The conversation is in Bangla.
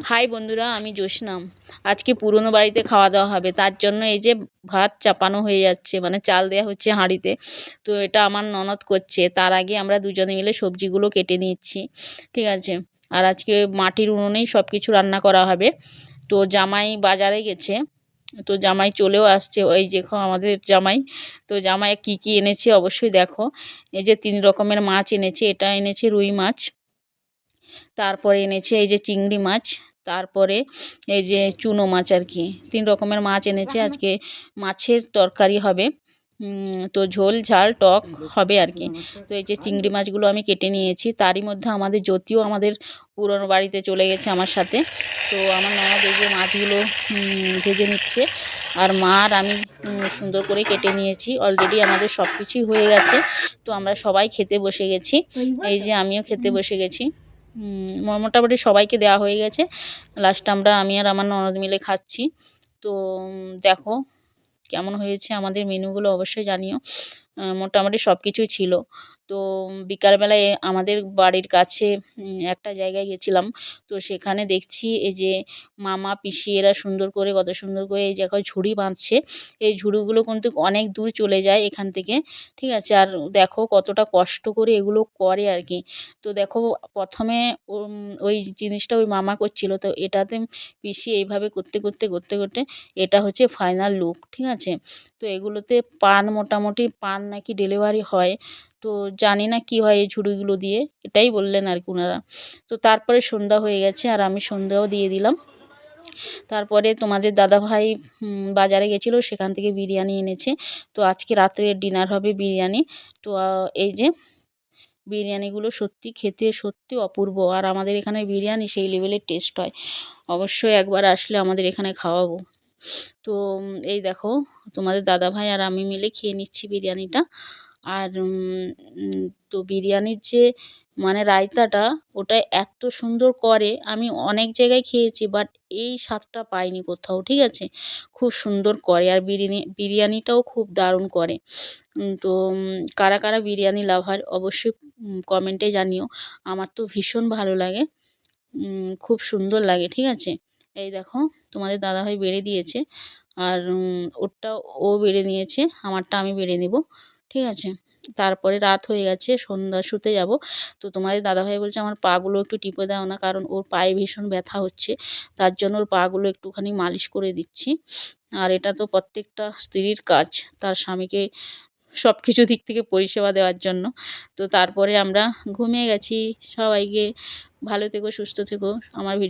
হাই বন্ধুরা, আমি জোসনাম। আজকে পুরনো বাড়িতে খাওয়া দাওয়া হবে, তার জন্য এই যে ভাত চাপানো হয়ে যাচ্ছে, মানে চাল দেওয়া হচ্ছে হাঁড়িতে। তো এটা আমার ননদ করছে, তার আগে আমরা দুজনে মিলে সবজিগুলো কেটে নিচ্ছি, ঠিক আছে। আর আজকে মাটির উনুনেই সব কিছু রান্না করা হবে। তো জামাই বাজারে গেছে, তো জামাই চলেও আসছে, ওই দেখো আমাদের জামাই। তো জামাই কি কি এনেছে অবশ্যই দেখো। এই যে 3 রকমের মাছ এনেছে, এটা এনেছে রুই মাছ, তারপরে এনেছে এই যে চিংড়ি মাছ, তারপরে এই যে চুনো মাছ আর কি। 3 রকমের মাছ এনেছে আজকে। মাছের তরকারি হবে, তো ঝোল ঝাল টক হবে আর কি। তো এই যে চিংড়ি মাছগুলো আমি কেটে নিয়েছি, তারই মধ্যে আমাদের জ্যোতিও আমাদের পুরনো বাড়িতে চলে গেছে আমার সাথে। তো আমার ননদ এই যে মাছগুলো ভেজে নিচ্ছে, আর মা আর আমি সুন্দর করে কেটে নিয়েছি। অলরেডি আমাদের সব কিছুই হয়ে গেছে, তো আমরা সবাই খেতে বসে গেছি। এই যে আমিও খেতে বসে গেছি। মোটামুটি সবাইকে দেওয়া হয়ে গেছে। লাস্ট আমি আর আমার ননদ মিলে খাচ্ছি। তো দেখো কেমন হয়েছে আমাদের মেনুগুলো অবশ্যই জানিও। মোটামুটি সব কিছুই ছিল। তো বিকালবেলায় আমাদের বাড়ির কাছে একটা জায়গায় গেছিলাম। তো সেখানে দেখছি এই যে মামা পিসি এরা সুন্দর করে, কত সুন্দর করে এই জায়গায় ঝুড়ি বাঁধছে। এই ঝুড়িগুলো কিন্তু অনেক দূর চলে যায় এখান থেকে, ঠিক আছে। আর দেখো কতটা কষ্ট করে এগুলো করে আর কি। তো দেখো প্রথমে ওই জিনিসটা ওই মামা করছিল, তো এটাতে পিসি এইভাবে করতে করতে করতে করতে এটা হচ্ছে ফাইনাল লুক, ঠিক আছে। তো এগুলোতে মোটামুটি পান নাকি ডেলিভারি হয়। তো জানি না কি হয় এই ঝুড়িগুলো দিয়ে, এটাই বললেন আর কি ওনারা। তো তারপরে সন্ধ্যা হয়ে গেছে, আর আমি সন্ধ্যাও দিয়ে দিলাম। তারপরে তোমাদের দাদাভাই বাজারে গেছিলো, সেখান থেকে বিরিয়ানি এনেছে। তো আজকে রাত্রে ডিনার হবে বিরিয়ানি। তো এই যে বিরিয়ানিগুলো সত্যি খেতে সত্যি অপূর্ব, আর আমাদের এখানে বিরিয়ানি সেই লেভেলের টেস্ট হয়। অবশ্যই একবার আসলে আমাদের এখানে খাওয়াবো। তো এই দেখো তোমাদের দাদাভাই আর আমি মিলে খেয়ে নিচ্ছি বিরিয়ানিটা। আর তো বিরিয়ানির যে মানে রায়তাটা, ওটা এত সুন্দর করে, আমি অনেক জায়গায় খেয়েছি বাট এই স্বাদটা পাইনি কোথাও, ঠিক আছে। খুব সুন্দর করে, আর বিরিয়ানিটাও খুব দারুণ করে। তো কারা কারা বিরিয়ানি লাভার অবশ্যই কমেন্টে জানিও। আমার তো ভীষণ ভালো লাগে, খুব সুন্দর লাগে, ঠিক আছে। এই দেখো তোমাদের দাদাভাই বেড়ে দিয়েছে, আর ওরটা ও বেড়ে নিয়েছে, আমারটা আমি বেড়ে নেব, ঠিক আছে। তারপরে রাত হয়ে গেছে, সন্ধ্যা শুতে যাব। তো তোমাদের দাদাভাই বলছে আমার পাগুলো একটু টিপে দাও না, কারণ ওর পায়ে ভীষণ ব্যথা হচ্ছে, তার জন্য ওর পাগুলো একটুখানি মালিশ করে দিচ্ছি। আর এটা তো প্রত্যেকটা স্ত্রীর কাজ, তার স্বামীকে সব কিছু দিক থেকে পরিষেবা দেওয়ার জন্য। তো তারপরে আমরা ঘুমিয়ে গেছি। সবাইকে ভালো থেকো, সুস্থ থেকো। আমার ভিডিও